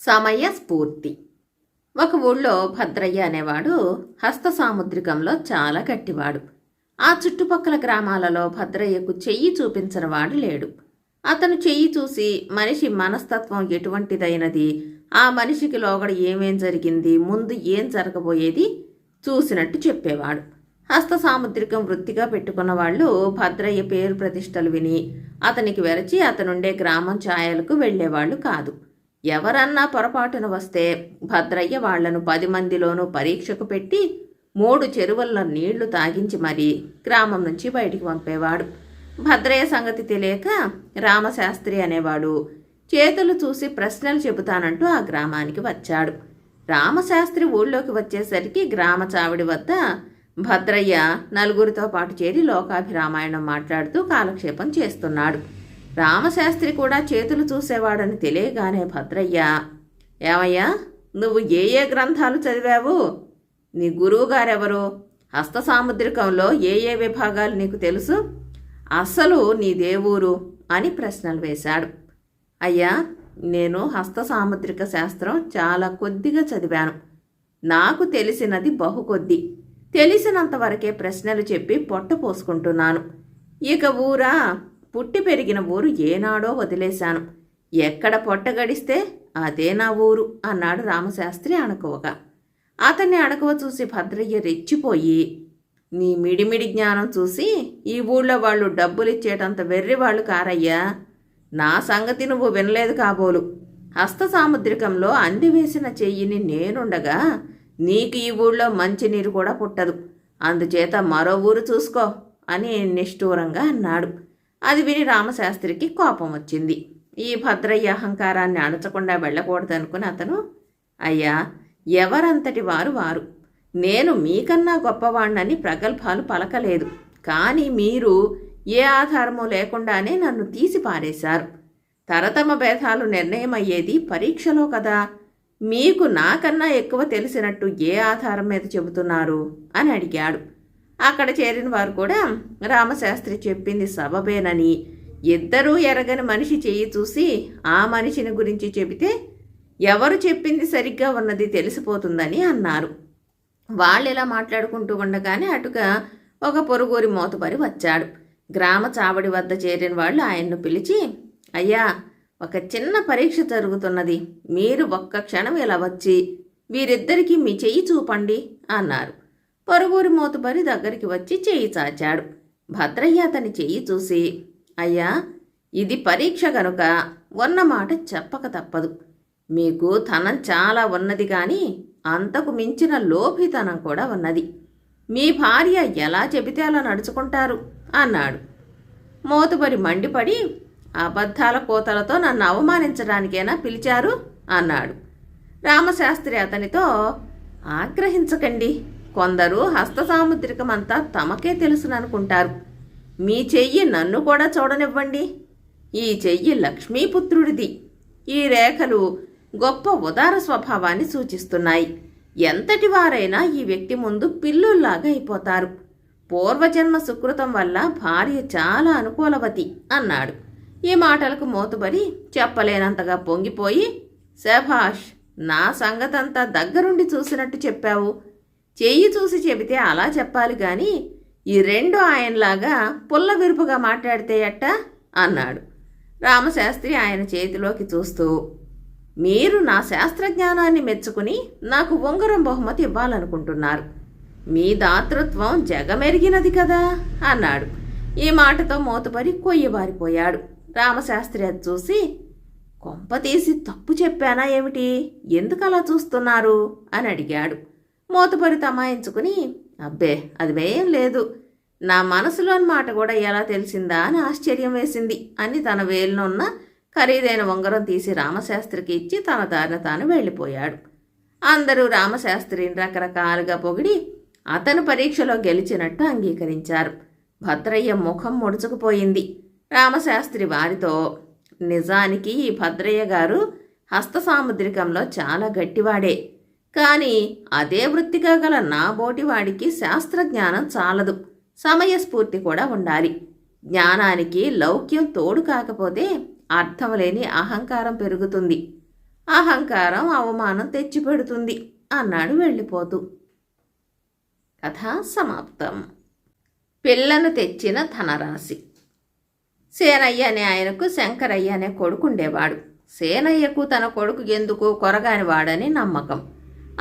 సమయస్ఫూర్తి. ఒక ఊళ్ళో భద్రయ్య అనేవాడు హస్త సాముద్రికంలో చాలా గట్టివాడు. ఆ చుట్టుపక్కల గ్రామాలలో భద్రయ్యకు చెయ్యి చూపించనివాడు లేడు. అతను చెయ్యి చూసి మనిషి మనస్తత్వం ఎటువంటిదైనది, ఆ మనిషికి లోగడ ఏమేం జరిగింది, ముందు ఏం జరగబోయేది చూసినట్టు చెప్పేవాడు. హస్త సాముద్రికం వృత్తిగా పెట్టుకున్న వాళ్ళు భద్రయ్య పేరు ప్రతిష్టలు విని అతనికి వెరచి అతనుండే గ్రామం ఛాయలకు వెళ్లేవాళ్లు కాదు. ఎవరన్నా పొరపాటున వస్తే భద్రయ్య వాళ్లను 10 మందిలోనూ పరీక్షకు పెట్టి 3 చెరువుల్లో నీళ్లు తాగించి మరీ గ్రామం నుంచి బయటికి పంపేవాడు. భద్రయ్య సంగతి తెలియక రామశాస్త్రి అనేవాడు చేతులు చూసి ప్రశ్నలు చెబుతానంటూ ఆ గ్రామానికి వచ్చాడు. రామశాస్త్రి ఊళ్ళోకి వచ్చేసరికి గ్రామ చావిడి వద్ద భద్రయ్య నలుగురితో పాటు చేరి లోకాభిరామాయణం మాట్లాడుతూ కాలక్షేపం చేస్తున్నాడు. రామశాస్త్రి కూడా చేతులు చూసేవాడని తెలియగానే భద్రయ్య, ఏమయ్యా, నువ్వు ఏ ఏ గ్రంథాలు చదివావు? నీ గురువుగారెవరు? హస్త సాముద్రికంలో ఏ ఏ విభాగాలు నీకు తెలుసు? అసలు నీ దేవురు అని ప్రశ్నలు వేశాడు. అయ్యా, నేను హస్త సాముద్రిక శాస్త్రం చాలా కొద్దిగా చదివాను. నాకు తెలిసినది బహుకొద్ది. తెలిసినంతవరకే ప్రశ్నలు చెప్పి పొట్ట పోసుకుంటున్నాను. ఇక ఊరా, పుట్టి పెరిగిన ఊరు ఏనాడో వదిలేశాను. ఎక్కడ పొట్ట గడిస్తే అదే నా ఊరు అన్నాడు రామశాస్త్రి అణకువగా. అతన్ని అణకువ చూసి భద్రయ్య రెచ్చిపోయి, నీ మిడిమిడి జ్ఞానం చూసి ఈ ఊళ్ళో వాళ్ళు డబ్బులిచ్చేటంత వెర్రివాళ్ళు కారయ్యా. నా సంగతి నువ్వు వినలేదు కాబోలు. హస్త సాముద్రికంలో అందివేసిన చెయ్యిని నేనుండగా నీకు ఈ ఊళ్ళో మంచినీరు కూడా పుట్టదు. అందుచేత మరో ఊరు చూసుకో అని నిష్ఠూరంగా అన్నాడు. అది విని రామశాస్త్రికి కోపం వచ్చింది. ఈ భద్రయ్య అహంకారాన్ని అణచకుండా వెళ్ళకూడదనుకుని అతను, అయ్యా, ఎవరంతటి వారు వారు. నేను మీకన్నా గొప్పవాణ్ణని ప్రగల్భాలు పలకలేదు. కానీ మీరు ఏ ఆధారమూ లేకుండానే నన్ను తీసి పారేశారు. తరతమ భేదాలు నిర్ణయమయ్యేది పరీక్షలో కదా. మీకు నాకన్నా ఎక్కువ తెలిసినట్టు ఏ ఆధారం మీద చెబుతున్నారు అని అడిగాడు. అక్కడ చేరిన వారు కూడా రామశాస్త్రి చెప్పింది సబబేనని, ఇద్దరూ ఎరగని మనిషి చెయ్యి చూసి ఆ మనిషిని గురించి చెబితే ఎవరు చెప్పింది సరిగ్గా ఉన్నది తెలిసిపోతుందని అన్నారు. వాళ్ళిలా మాట్లాడుకుంటూ ఉండగానే అటుగా ఒక పొరుగురి మోతుబరి వచ్చాడు. గ్రామ చావడి వద్ద చేరిన వాళ్ళు ఆయన్ను పిలిచి, అయ్యా, ఒక చిన్న పరీక్ష జరుగుతున్నది. మీరు ఒక్క క్షణం ఇలా వచ్చి వీరిద్దరికీ మీ చెయ్యి చూపండి అన్నారు. పొరుగురి మోతుబరి దగ్గరికి వచ్చి చెయ్యి చాచాడు. భద్రయ్య అతని చెయ్యి చూసి, అయ్యా, ఇది పరీక్ష గనుక ఉన్నమాట చెప్పక తప్పదు. మీకు ధనం చాలా ఉన్నది, కానీ అంతకు మించిన లోభితనం కూడా ఉన్నది. మీ భార్య ఎలా చెబితే అలా నడుచుకుంటారు అన్నాడు. మోతుబరి మండిపడి, అబద్ధాల కోతలతో నన్ను అవమానించడానికేనా పిలిచారు అన్నాడు. రామశాస్త్రి అతనితో, ఆగ్రహించకండి. కొందరు హస్త సాముద్రికమంతా తమకే తెలుసుననుకుంటారు. మీ చెయ్యి నన్ను కూడా చూడనివ్వండి. ఈ చెయ్యి లక్ష్మీపుత్రుడిది. ఈ రేఖలు గొప్ప ఉదార స్వభావాన్ని సూచిస్తున్నాయి. ఎంతటి వారైనా ఈ వ్యక్తి ముందు పిల్లుల్లాగా అయిపోతారు. పూర్వజన్మ సుకృతం వల్ల భార్య చాలా అనుకూలవతి అన్నాడు. ఈ మాటలకు మోతుబరి చెప్పలేనంతగా పొంగిపోయి, శభాష్, నా సంగతంతా దగ్గరుండి చూసినట్టు చెప్పావు. చెయ్యి చూసి చెబితే అలా చెప్పాలి గాని ఈ రెండు ఆయనలాగా పుల్ల విరుపుగా మాట్లాడితే ఎట్ట అన్నాడు. రామశాస్త్రి ఆయన చేతిలోకి చూస్తూ, మీరు నా శాస్త్రజ్ఞానాన్ని మెచ్చుకుని నాకు ఉంగరం బహుమతి ఇవ్వాలనుకుంటున్నారు. మీ దాతృత్వం జగమెరిగినది కదా అన్నాడు. ఈ మాటతో మోతుబరి కొయ్యబారిపోయాడు. రామశాస్త్రి అది చూసి, కొంపతీసి తప్పు చెప్పానా ఏమిటి, ఎందుకలా చూస్తున్నారు అని అడిగాడు. మోతుబరి తమాయించుకుని, అబ్బే, అదివేం లేదు. నా మనసులోని మాట కూడా ఎలా తెలిసిందా అని ఆశ్చర్యం వేసింది అని తన వేలునున్న ఖరీదైన ఉంగరం తీసి రామశాస్త్రికి ఇచ్చి తన దారిన తాను వెళ్ళిపోయాడు. అందరూ రామశాస్త్రిని రకరకాలుగా పొగిడి అతను పరీక్షలో గెలిచినట్టు అంగీకరించారు. భద్రయ్య ముఖం ముడుచుకుపోయింది. రామశాస్త్రి వారితో, నిజానికి ఈ భద్రయ్య గారు హస్త సాముద్రికంలో చాలా గట్టివాడే. కానీ అదే వృత్తిగా గల నా బోటివాడికి శాస్త్రజ్ఞానం చాలదు, సమయస్ఫూర్తి కూడా ఉండాలి. జ్ఞానానికి లౌక్యం తోడు కాకపోతే అర్థం లేని అహంకారం పెరుగుతుంది. అహంకారం అవమానం తెచ్చిపెడుతుంది అన్నాడు వెళ్ళిపోతూ. కథ సమాప్తం. పిల్లను తెచ్చిన ధనరాశి. సేనయ్య అనే ఆయనకు శంకరయ్య అనే కొడుకు ఉండేవాడు. సేనయ్యకు తన కొడుకు ఎందుకు కొరగాని వాడని నమ్మకం.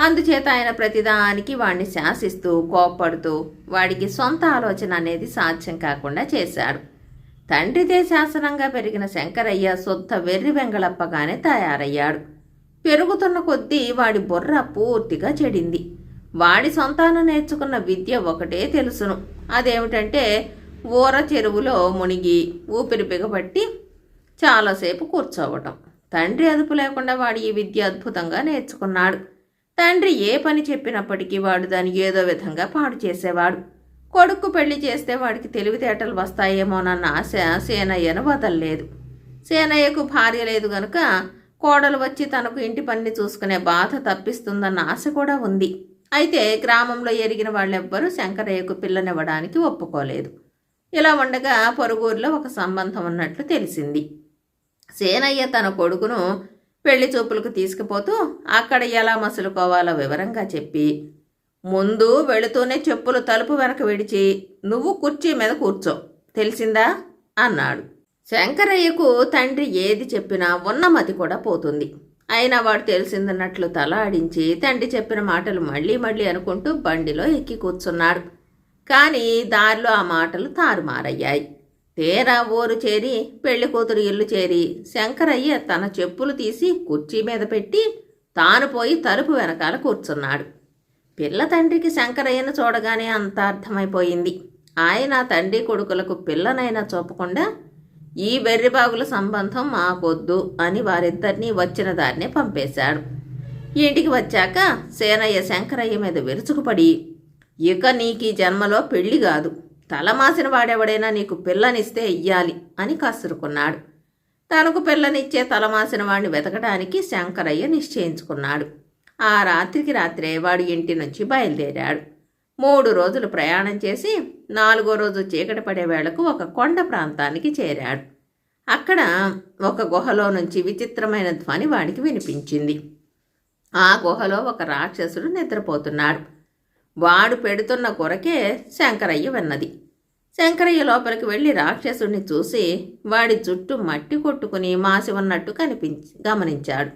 అందుచేత ఆయన ప్రతిదానికి వాడిని శాసిస్తూ కోప్పడుతూ వాడికి సొంత ఆలోచన అనేది సాధ్యం కాకుండా చేశాడు. తండ్రిదే శాసనంగా పెరిగిన శంకరయ్య సొంత వెర్రి వెంగళప్పగానే తయారయ్యాడు. పెరుగుతున్న కొద్దీ వాడి బుర్ర పూర్తిగా చెడింది. వాడి సొంతాన నేర్చుకున్న విద్య ఒకటే తెలుసును. అదేమిటంటే ఊర చెరువులో మునిగి ఊపిరి బిగబట్టి చాలాసేపు కూర్చోవటం. తండ్రి అదుపు లేకుండా వాడు ఈ విద్య అద్భుతంగా నేర్చుకున్నాడు. తండ్రి ఏ పని చెప్పినప్పటికీ వాడు దాన్ని ఏదో విధంగా పాడు చేసేవాడు. కొడుకు పెళ్లి చేస్తే వాడికి తెలివితేటలు వస్తాయేమోనన్న ఆశ సేనయ్యను వదలలేదు. సేనయ్యకు భార్య లేదు గనుక కోడలు వచ్చి తనకు ఇంటి పనిని చూసుకునే బాధ తప్పిస్తుందన్న ఆశ కూడా ఉంది. అయితే గ్రామంలో ఎరిగిన వాళ్ళెవ్వరూ శంకరయ్యకు పిల్లనివ్వడానికి ఒప్పుకోలేదు. ఇలా ఉండగా పొరుగురులో ఒక సంబంధం ఉన్నట్లు తెలిసింది. సేనయ్య తన కొడుకును పెళ్లి చూపులకు తీసుకుపోతూ అక్కడ ఎలా మసులుకోవాలో వివరంగా చెప్పి, ముందు వెళుతూనే చెప్పులు తలుపు వెనక విడిచి నువ్వు కుర్చీ మీద కూర్చో, తెలిసిందా అన్నాడు. శంకరయ్యకు తండ్రి ఏది చెప్పినా ఉన్నమతి కూడా పోతుంది. అయినా వాడు తెలిసిందన్నట్లు తల ఆడించి తండ్రి చెప్పిన మాటలు మళ్ళీ మళ్ళీ అనుకుంటూ బండిలో ఎక్కి కూర్చున్నాడు. కానీ దారిలో ఆ మాటలు తారుమారయ్యాయి. తీరా ఊరు చేరి పెళ్లి కూతురు ఇల్లు చేరి శంకరయ్య తన చెప్పులు తీసి కుర్చీ మీద పెట్టి తాను పోయి తలుపు వెనకాల కూర్చున్నాడు. పిల్ల తండ్రికి శంకరయ్యను చూడగానే అంత అర్థమైపోయింది. ఆయన తండ్రి కొడుకులకు పిల్లనైనా చూపకుండా ఈ వెర్రిబాగుల సంబంధం మాకొద్దు అని వారిద్దరినీ వచ్చిన దారినే పంపేశాడు. ఇంటికి వచ్చాక సేనయ్య శంకరయ్య మీద విరుచుకుపడి, ఇక నీకు ఈ జన్మలో పెళ్లి కాదు, తలమాసిన వాడెవడైనా నీకు పిల్లనిస్తే ఇయ్యాలి అని కసురుకున్నాడు. తనకు పిల్లనిచ్చే తలమాసిన వాడిని వెతకడానికి శంకరయ్య నిశ్చయించుకున్నాడు. ఆ రాత్రికి రాత్రే వాడు ఇంటి నుంచి బయలుదేరాడు. 3 రోజులు ప్రయాణం చేసి 4వ రోజు చీకటి పడే వేళకు ఒక కొండ ప్రాంతానికి చేరాడు. అక్కడ ఒక గుహలో నుంచి విచిత్రమైన ధ్వని వాడికి వినిపించింది. ఆ గుహలో ఒక రాక్షసుడు నిద్రపోతున్నాడు. వాడు పెడుతున్న కొరకే శంకరయ్య విన్నది. శంకరయ్య లోపలికి వెళ్ళి రాక్షసుడిని చూసి వాడి జుట్టు మట్టి కొట్టుకుని మాసి ఉన్నట్టు గమనించాడు.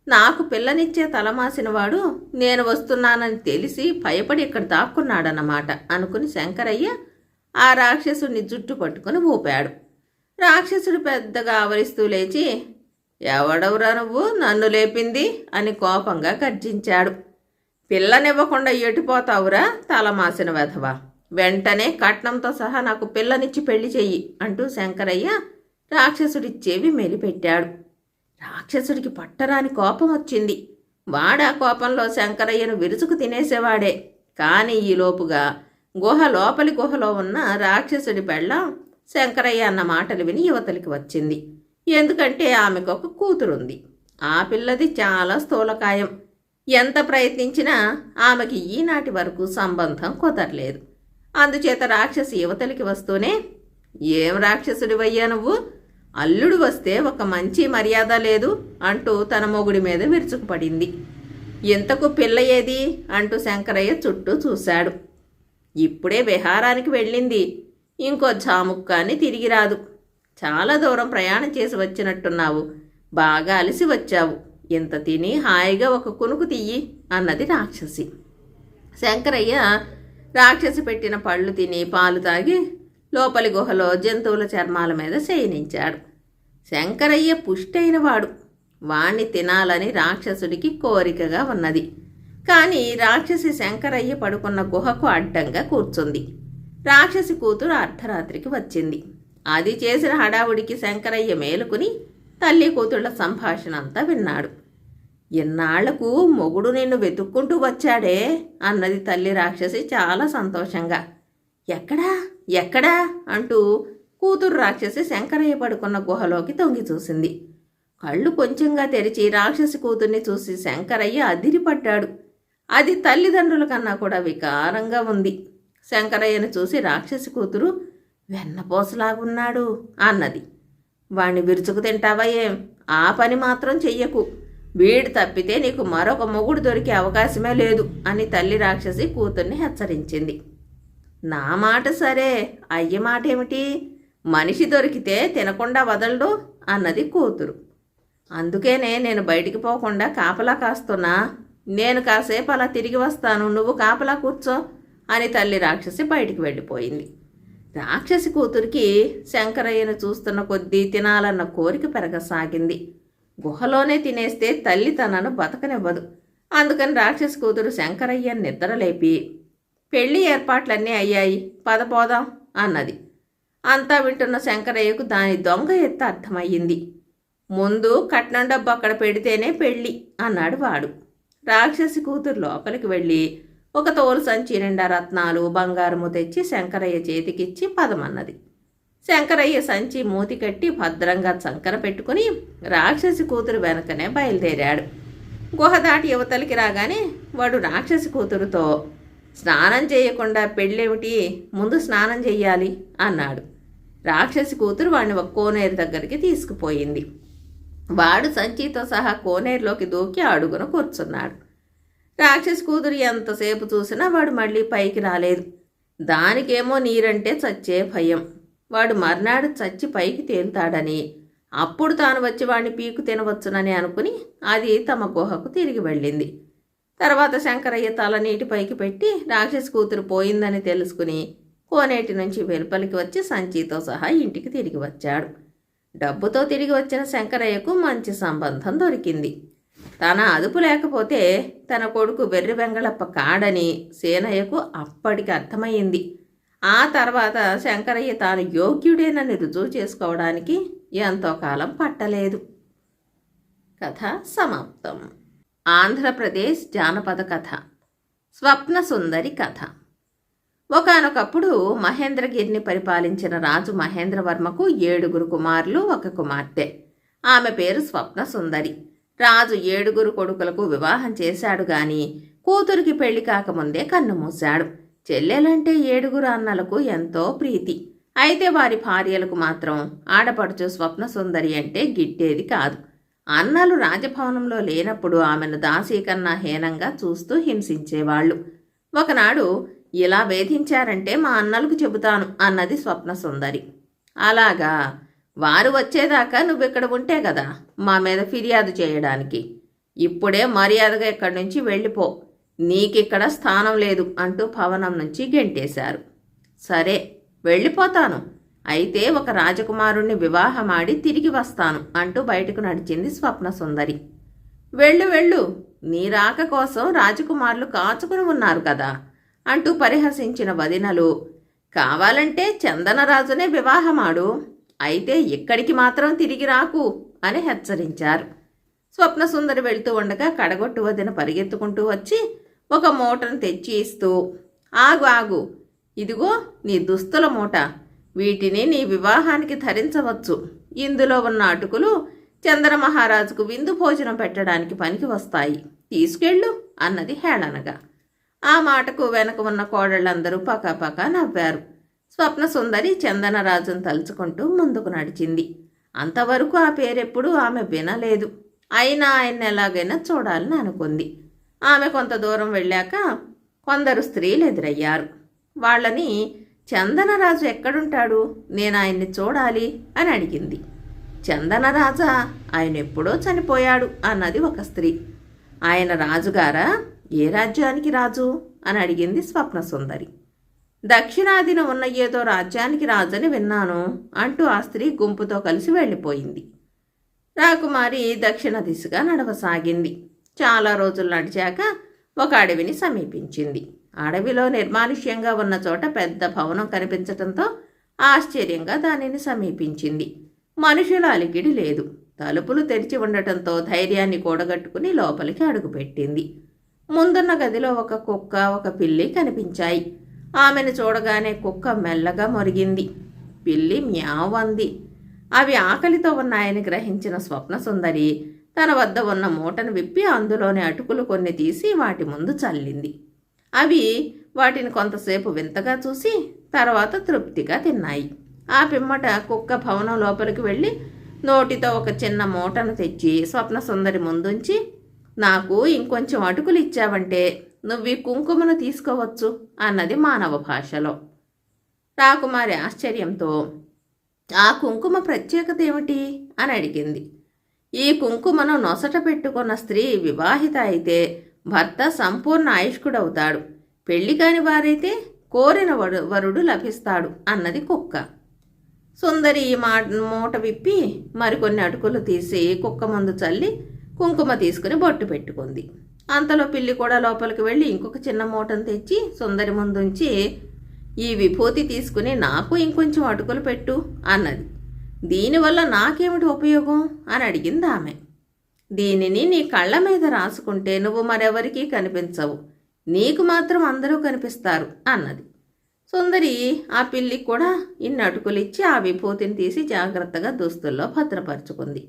నాకు పిల్లనిచ్చే తలమాసినవాడు నేను వస్తున్నానని తెలిసి భయపడి ఇక్కడ దాక్కున్నాడన్నమాట అనుకుని శంకరయ్య ఆ రాక్షసుడిని జుట్టు పట్టుకుని ఊపాడు. రాక్షసుడు పెద్దగా ఆవరిస్తూ లేచి, ఎవడవురా నువ్వు నన్ను లేపింది అని కోపంగా గర్జించాడు. పిల్లనివ్వకుండా ఎటుపోతావురా తలమాసిన వెధవా, వెంటనే కట్నంతో సహా నాకు పిల్లనిచ్చి పెళ్లి చెయ్యి అంటూ శంకరయ్య రాక్షసుడి చెవి మెలిపెట్టాడు. రాక్షసుడికి పట్టరాని కోపం వచ్చింది. వాడా కోపంలో శంకరయ్యను విరుచుకు తినేసేవాడే. కానీ ఈలోపుగా లోపలి గుహలో ఉన్న రాక్షసుడి పెళ్ళం శంకరయ్య అన్న మాటలు విని యువతలికి వచ్చింది. ఎందుకంటే ఆమెకు ఒక కూతురుంది. ఆ పిల్లది చాలా స్థూలకాయం. ఎంత ప్రయత్నించినా ఆమెకి ఈనాటి వరకు సంబంధం కుదరలేదు. అందుచేత రాక్షసి యువతలికి వస్తూనే, ఏం రాక్షసుడివయ్యా నువ్వు, అల్లుడు వస్తే ఒక మంచి మర్యాద లేదు అంటూ తన మొగుడి మీద విరుచుకుపడింది. ఇంతకు పిల్ల ఏది అంటూ శంకరయ్య చుట్టూ చూశాడు. ఇప్పుడే విహారానికి వెళ్ళింది, ఇంకో జాముక్కాని తిరిగి రాదు. చాలా దూరం ప్రయాణం చేసి వచ్చినట్టున్నావు, బాగా అలసి వచ్చావు, ఇంత తిని హాయిగా ఒక కునుకు తీయి అన్నది రాక్షసి. శంకరయ్య రాక్షసి పెట్టిన పళ్ళు తిని పాలు తాగి లోపలి గుహలో జంతువుల చర్మాల మీద శయనించాడు. శంకరయ్య పుష్టైనవాడు. వాణ్ణి తినాలని రాక్షసుడికి కోరికగా ఉన్నది. కానీ రాక్షసి శంకరయ్య పడుకున్న గుహకు అడ్డంగా కూర్చుంది. రాక్షసి కూతురు అర్ధరాత్రికి వచ్చింది. అది చేసిన హడావుడికి శంకరయ్య మేలుకుని తల్లి కూతుళ్ల సంభాషణ అంతా విన్నాడు. ఇన్నాళ్లకు మొగుడు నిన్ను వెతుక్కుంటూ వచ్చాడే అన్నది తల్లి రాక్షసి చాలా సంతోషంగా. ఎక్కడా ఎక్కడా అంటూ కూతురు రాక్షసి శంకరయ్య పడుకున్న గుహలోకి తొంగి చూసింది. కళ్ళు కొంచెంగా తెరిచి రాక్షసి కూతుర్ని చూసి శంకరయ్య అదిరిపడ్డాడు. అది తల్లిదండ్రుల కన్నా కూడా వికారంగా ఉంది. శంకరయ్యను చూసి రాక్షసి కూతురు, వెన్నపోసలాగున్నాడు అన్నది. వాణ్ణి విరుచుకు తింటావా ఏం, ఆ పని మాత్రం చెయ్యకు, వీడు తప్పితే నీకు మరొక మొగుడు దొరికే అవకాశమే లేదు అని తల్లి రాక్షసి కూతుర్ని హెచ్చరించింది. నా మాట సరే, అయ్య మాట ఏమిటి? మనిషి దొరికితే తినకుండా వదలడు అన్నది కూతురు. అందుకేనే నేను బయటికి పోకుండా కాపలా కాస్తున్నా. నేను కాసేపు అలా తిరిగి వస్తాను, నువ్వు కాపలా కూర్చో అని తల్లి రాక్షసి బయటికి వెళ్ళిపోయింది. రాక్షసి కూతురికి శంకరయ్యను చూస్తున్న కొద్దీ తినాలన్న కోరిక పెరగసాగింది. గుహలోనే తినేస్తే తల్లి తనను బతకనివ్వదు. అందుకని రాక్షసి కూతురు శంకరయ్యను నిద్రలేపి, పెళ్లి ఏర్పాట్లన్నీ అయ్యాయి, పదపోదాం అన్నది. అంతా వింటున్న శంకరయ్యకు దాని దొంగ ఎత్తు అర్థమయ్యింది. ముందు కట్నం డబ్బు అక్కడ పెడితేనే పెళ్ళి అన్నాడు వాడు. రాక్షసి కూతురు లోపలికి వెళ్ళి ఒక తోలు సంచి నిండా రత్నాలు బంగారము తెచ్చి శంకరయ్య చేతికిచ్చి పదమన్నది. శంకరయ్య సంచి మూతి కట్టి భద్రంగా చంకన పెట్టుకుని రాక్షసి కూతురు వెనకనే బయలుదేరాడు. గుహ దాటి యువతలికి రాగానే వాడు రాక్షసి కూతురుతో, స్నానం చేయకుండా పెళ్ళేమిటి, ముందు స్నానం చెయ్యాలి అన్నాడు. రాక్షసి కూతురు వాడిని ఒక కోనేరు దగ్గరికి తీసుకుపోయింది. వాడు సంచితో సహా కోనేరులోకి దూకి అడుగున కూర్చున్నాడు. రాక్షసి కూతురు ఎంతసేపు చూసినా వాడు మళ్ళీ పైకి రాలేదు. దానికేమో నీరంటే చచ్చే భయం. వాడు మర్నాడు చచ్చి పైకి తేలుతాడని, అప్పుడు తాను వచ్చి వాడిని పీకు తినవచ్చునని అనుకుని అది తమ గుహకు తిరిగి వెళ్ళింది. తర్వాత శంకరయ్య తల నీటి పైకి పెట్టి రాక్షసి కూతురు పోయిందని తెలుసుకుని కోనేటి నుంచి వెలుపలికి వచ్చి సంచితో సహా ఇంటికి తిరిగి వచ్చాడు. డబ్బుతో తిరిగి వచ్చిన శంకరయ్యకు మంచి సంబంధం దొరికింది. తన అదుపు లేకపోతే తన కొడుకు వెర్రి వెంగళప్ప కాడని సేనయ్యకు అప్పటికి అర్థమయ్యింది. ఆ తర్వాత శంకరయ్య తాను యోగ్యుడేనని రుజువు చేసుకోవడానికి ఎంతో కాలం పట్టలేదు. కథ సమాప్తం. ఆంధ్రప్రదేశ్ జానపద కథ స్వప్న సుందరి కథ. ఒకానొకప్పుడు మహేంద్రగిరిని పరిపాలించిన రాజు మహేంద్రవర్మకు 7 కుమారులు, 1 కుమార్తె. ఆమె పేరు స్వప్న సుందరి. రాజు 7 కొడుకులకు వివాహం చేశాడు గాని కూతురికి పెళ్లి కాకముందే కన్నుమూశాడు. చెల్లెలంటే 7 అన్నలకు ఎంతో ప్రీతి. అయితే వారి భార్యలకు మాత్రం ఆడపడుచు స్వప్న సుందరి అంటే గిట్టేది కాదు. అన్నలు రాజభవనంలో లేనప్పుడు ఆమెను దాసీకన్నా హీనంగా చూస్తూ హింసించేవాళ్లు. ఒకనాడు, ఇలా వేధించారంటే మా అన్నలకు చెబుతాను అన్నది స్వప్న సుందరి. అలాగా, వారు వచ్చేదాకా నువ్వెక్కడ ఉంటే కదా మా మీద ఫిర్యాదు చేయడానికి. ఇప్పుడే మర్యాదగా ఇక్కడి నుంచి వెళ్ళిపో, నీకిక్కడ స్థానం లేదు అంటూ భవనం నుంచి గెంటేశారు. సరే, వెళ్ళిపోతాను. అయితే ఒక రాజకుమారుణ్ణి వివాహమాడి తిరిగి వస్తాను అంటూ బయటకు నడిచింది స్వప్న సుందరి. వెళ్ళు వెళ్ళు, నీ రాక కోసం రాజకుమారులు కాచుకుని ఉన్నారు కదా అంటూ పరిహసించిన వదినలు, కావాలంటే చందనరాజునే వివాహమాడు, అయితే ఇక్కడికి మాత్రం తిరిగి రాకు అని హెచ్చరించారు. స్వప్న సుందరి వెళ్తూ ఉండగా కడగొట్టు వదిన పరిగెత్తుకుంటూ వచ్చి ఒక మూటను తెచ్చి ఇస్తూ, ఆగు ఆగు, ఇదిగో నీ దుస్తుల మూట, వీటిని నీ వివాహానికి ధరించవచ్చు. ఇందులో ఉన్న అటుకులు చంద్రమహారాజుకు విందు భోజనం పెట్టడానికి పనికి వస్తాయి, తీసుకెళ్ళు అన్నది హేళనగా. ఆ మాటకు వెనక ఉన్న కోడళ్ళందరూ పకాపకా నవ్వారు. స్వప్న సుందరి చందనరాజును తలుచుకుంటూ ముందుకు నడిచింది. అంతవరకు ఆ పేరెప్పుడూ ఆమె వినలేదు. అయినా ఆయన్ని ఎలాగైనా చూడాలని అనుకుంది. ఆమె కొంత దూరం వెళ్ళాక కొందరు స్త్రీలు ఎదురయ్యారు. వాళ్ళని, చందనరాజు ఎక్కడుంటాడు, నేను ఆయన్ని చూడాలి అని అడిగింది. చందనరాజా, ఆయన ఎప్పుడో చనిపోయాడు అన్నది ఒక స్త్రీ. ఆయన రాజుగారా, ఏ రాజ్యానికి రాజు అని అడిగింది స్వప్న సుందరి. దక్షిణాదిన ఉన్న ఏదో రాజ్యానికి రాజని విన్నాను అంటూ ఆ స్త్రీ గుంపుతో కలిసి వెళ్ళిపోయింది. రాకుమారి దక్షిణ దిశగా నడవసాగింది. చాలా రోజులు నడిచాక ఒక అడవిని సమీపించింది. అడవిలో నిర్మానుష్యంగా ఉన్న చోట పెద్ద భవనం కనిపించటంతో ఆశ్చర్యంగా దానిని సమీపించింది. మనుషుల అలికిడి లేదు. తలుపులు తెరిచి ఉండటంతో ధైర్యాన్ని కూడగట్టుకుని లోపలికి అడుగుపెట్టింది. ముందున్న గదిలో ఒక కుక్క, ఒక పిల్లి కనిపించాయి. ఆమెను చూడగానే కుక్క మెల్లగా మొరిగింది. పిల్లి మ్యావ్ అంది. అవి ఆకలితో ఉన్నాయని గ్రహించిన స్వప్న సుందరి తన వద్ద ఉన్న మూటను విప్పి అందులోని అటుకులు కొన్ని తీసి వాటి ముందు చల్లింది. అవి వాటిని కొంతసేపు వింతగా చూసి తర్వాత తృప్తిగా తిన్నాయి. ఆ పిమ్మట కుక్క భవనం లోపలికి వెళ్ళి నోటితో ఒక చిన్న మూటను తెచ్చి స్వప్న సుందరి ముందుంచి, నాకు ఇంకొంచెం అటుకులు ఇచ్చావంటే నువ్వు ఈ కుంకుమను తీసుకోవచ్చు అన్నది మానవ భాషలో. రాకుమారి ఆశ్చర్యంతో, ఆ కుంకుమ ప్రత్యేకత ఏమిటి అని అడిగింది. ఈ కుంకుమను నొసట పెట్టుకున్న స్త్రీ వివాహిత అయితే భర్త సంపూర్ణ ఆయుష్కుడవుతాడు, పెళ్లి కాని వారైతే కోరిన వరుడు లభిస్తాడు అన్నది కుక్క. సుందరి ఈ మూట విప్పి మరికొన్ని అటుకులు తీసి కుక్క ముందు చల్లి కుంకుమ తీసుకుని బొట్టు పెట్టుకుంది. అంతలో పిల్లి కూడా లోపలికి వెళ్ళి ఇంకొక చిన్న మూటను తెచ్చి సుందరి ముందుంచి, ఈ విభూతి తీసుకుని నాకు ఇంకొంచెం అటుకులు పెట్టు అన్నది. దీనివల్ల నాకేమిటి ఉపయోగం అని అడిగింది ఆమె. దీనిని నీ కళ్ళ మీద రాసుకుంటే నువ్వు మరెవరికీ కనిపించవు, నీకు మాత్రం అందరూ కనిపిస్తారు అన్నది. సుందరి ఆ పిల్లికి కూడా ఇన్ని అటుకులిచ్చి ఆ విభూతిని తీసి జాగ్రత్తగా దుస్తుల్లో భద్రపరుచుకుంది.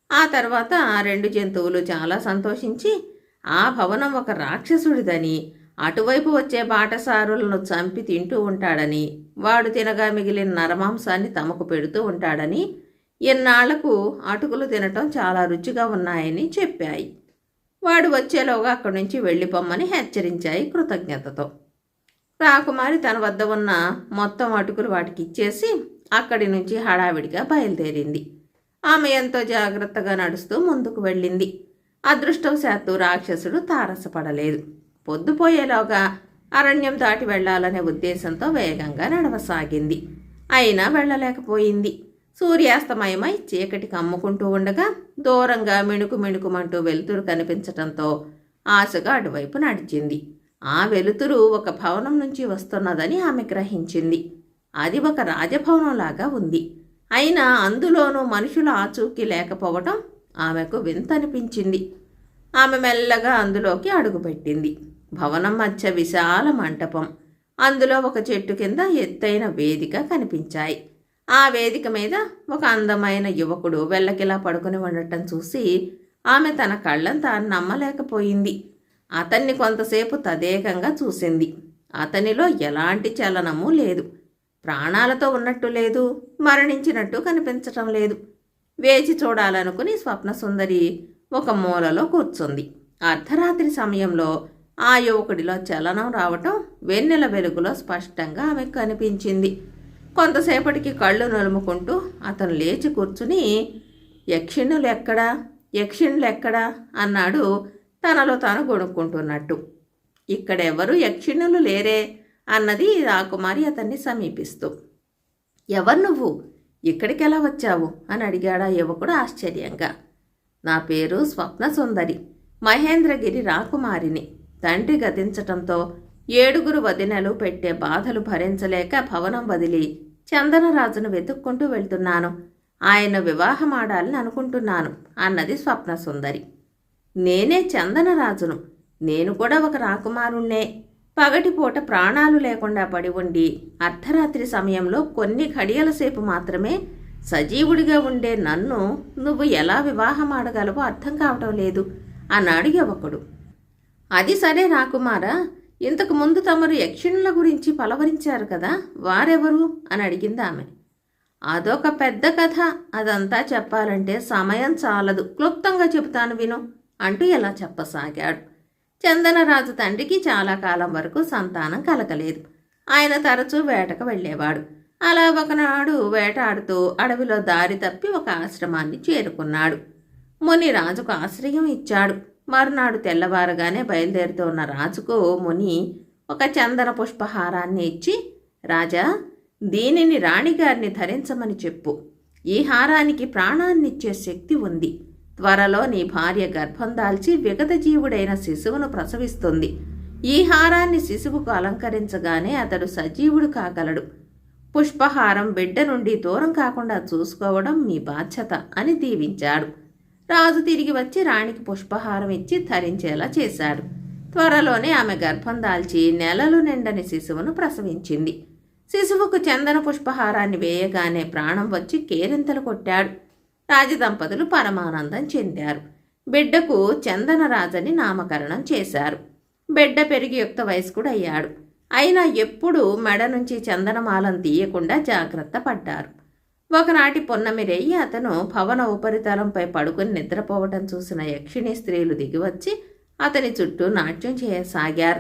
ఆ తర్వాత ఆ రెండు జంతువులు చాలా సంతోషించి ఆ భవనం ఒక రాక్షసుడిదని, అటువైపు వచ్చే బాటసారులను చంపి తింటూ ఉంటాడని, వాడు తినగా మిగిలిన నరమాంసాన్ని తమకు పెడుతూ ఉంటాడని, ఎన్నాళ్లకు అటుకులు తినటం చాలా రుచిగా ఉన్నాయని చెప్పాయి. వాడు వచ్చేలోగా అక్కడి నుంచి వెళ్ళిపోమ్మని హెచ్చరించాయి కృతజ్ఞతతో. రాకుమారి తన వద్ద ఉన్న మొత్తం అటుకులు వాటికి ఇచ్చేసి అక్కడి నుంచి హడావిడిగా బయలుదేరింది. ఆమె ఎంతో జాగ్రత్తగా నడుస్తూ ముందుకు వెళ్ళింది. అదృష్టవశాత్తు రాక్షసుడు తారసపడలేదు. పొద్దుపోయేలోగా అరణ్యం దాటి వెళ్లాలనే ఉద్దేశంతో వేగంగా నడవసాగింది. అయినా వెళ్ళలేకపోయింది. సూర్యాస్తమయమై చీకటి కమ్ముకుంటూ ఉండగా దూరంగా మిణుకు మిణుకుమంటూ వెలుతురు కనిపించటంతో ఆశగా అటువైపు నడిచింది. ఆ వెలుతురు ఒక భవనం నుంచి వస్తున్నదని ఆమె గ్రహించింది. అది ఒక రాజభవనంలాగా ఉంది. అయినా అందులోనూ మనుషుల ఆచూకీ లేకపోవటం ఆమెకు వింతనిపించింది. ఆమె మెల్లగా అందులోకి అడుగుపెట్టింది. భవనం మధ్య విశాల మంటపం, అందులో ఒక చెట్టు కింద ఎత్తైన వేదిక కనిపించాయి. ఆ వేదిక మీద ఒక అందమైన యువకుడు వెల్లకిలా పడుకుని ఉండటం చూసి ఆమె తన కళ్ళను తాను నమ్మలేకపోయింది. అతన్ని కొంతసేపు తదేకంగా చూసింది. అతనిలో ఎలాంటి చలనమూ లేదు. ప్రాణాలతో ఉన్నట్టు లేదు, మరణించినట్టు కనిపించటం లేదు. వేచి చూడాలనుకుని స్వప్నసుందరి ఒక మూలలో కూర్చుంది. అర్ధరాత్రి సమయంలో ఆ యువకుడిలో చలనం రావటం వెన్నెల వెలుగులో స్పష్టంగా ఆమెకు కనిపించింది. కొంతసేపటికి కళ్ళు నలుముకుంటూ అతను లేచి కూర్చుని, యక్షిణులు ఎక్కడా, యక్షిణులు ఎక్కడా అన్నాడు తనలో తాను గొణుక్కుంటున్నట్టు. ఇక్కడెవరూ యక్షిణులు లేరే అన్నది రాకుమారి అతన్ని సమీపిస్తూ. ఎవరు నువ్వు, ఇక్కడికి ఎలా వచ్చావు అని అడిగాడా యువకుడు ఆశ్చర్యంగా. నా పేరు స్వప్నసుందరి, మహేంద్రగిరి రాకుమారిని. తండ్రి గతించటంతో 7 వదినలు పెట్టే బాధలు భరించలేక భవనం వదిలి చందనరాజును వెతుక్కుంటూ వెళ్తున్నాను. ఆయన వివాహమాడాలని అనుకుంటున్నాను అన్నది స్వప్నసుందరి. నేనే చందనరాజును, నేను కూడా ఒక రాకుమారుణ్ణే. పగటిపూట ప్రాణాలు లేకుండా పడి ఉండి అర్ధరాత్రి సమయంలో కొన్ని ఘడియల సేపు మాత్రమే సజీవుడిగా ఉండే నన్ను నువ్వు ఎలా వివాహమాడగలవో అర్థం కావటం లేదు అన్నాడు యువకుడు. అది సరే రాకుమారా, ఇంతకు ముందు తమరు యక్షిణుల గురించి పలవరించారు కదా, వారెవరు అని అడిగింది ఆమె. అదొక పెద్ద కథ, అదంతా చెప్పాలంటే సమయం చాలదు, క్లుప్తంగా చెబుతాను విను అంటూ ఇలా చెప్పసాగాడు. చందనరాజు తండ్రికి చాలా కాలం వరకు సంతానం కలగలేదు. ఆయన తరచూ వేటకు వెళ్ళేవాడు. అలా ఒకనాడు వేటాడుతూ అడవిలో దారి తప్పి ఒక ఆశ్రమాన్ని చేరుకున్నాడు. ముని రాజుకు ఆశ్రయం ఇచ్చాడు. మరునాడు తెల్లవారగానే బయలుదేరుతున్న రాజుకు ముని ఒక చందన పుష్పహారాన్ని ఇచ్చి, రాజా, దీనిని రాణిగారిని ధరించమని చెప్పు. ఈ హారానికి ప్రాణాన్నిచ్చే శక్తి ఉంది. త్వరలో నీ భార్య గర్భం దాల్చి విగత జీవుడైన శిశువును ప్రసవిస్తుంది. ఈ హారాన్ని శిశువుకు అలంకరించగానే అతడు సజీవుడు కాగలడు. పుష్పహారం బిడ్డ నుండి దూరం కాకుండా చూసుకోవడం మీ బాధ్యత అని దీవించాడు. రాజు తిరిగి వచ్చి రాణికి పుష్పహారం ఇచ్చి ధరించేలా చేశాడు. త్వరలోనే ఆమె గర్భం దాల్చి నెలలు నిండని శిశువును ప్రసవించింది. శిశువుకు చందన పుష్పహారాన్ని వేయగానే ప్రాణం వచ్చి కేరింతలు కొట్టాడు. రాజదంపతులు పరమానందం చెందారు. బిడ్డకు చందనరాజని నామకరణం చేశారు. బిడ్డ పెరిగి యుక్త వయస్కుడయ్యాడు. అయినా ఎప్పుడూ మెడ నుంచి చందనమాలను తీయకుండా జాగ్రత్త పడ్డారు. ఒకనాటి పున్నమి రేయి అతను భవన ఉపరితలంపై పడుకుని నిద్రపోవటం చూసిన యక్షిణి స్త్రీలు దిగివచ్చి అతని చుట్టూ నాట్యం చేయసాగారు.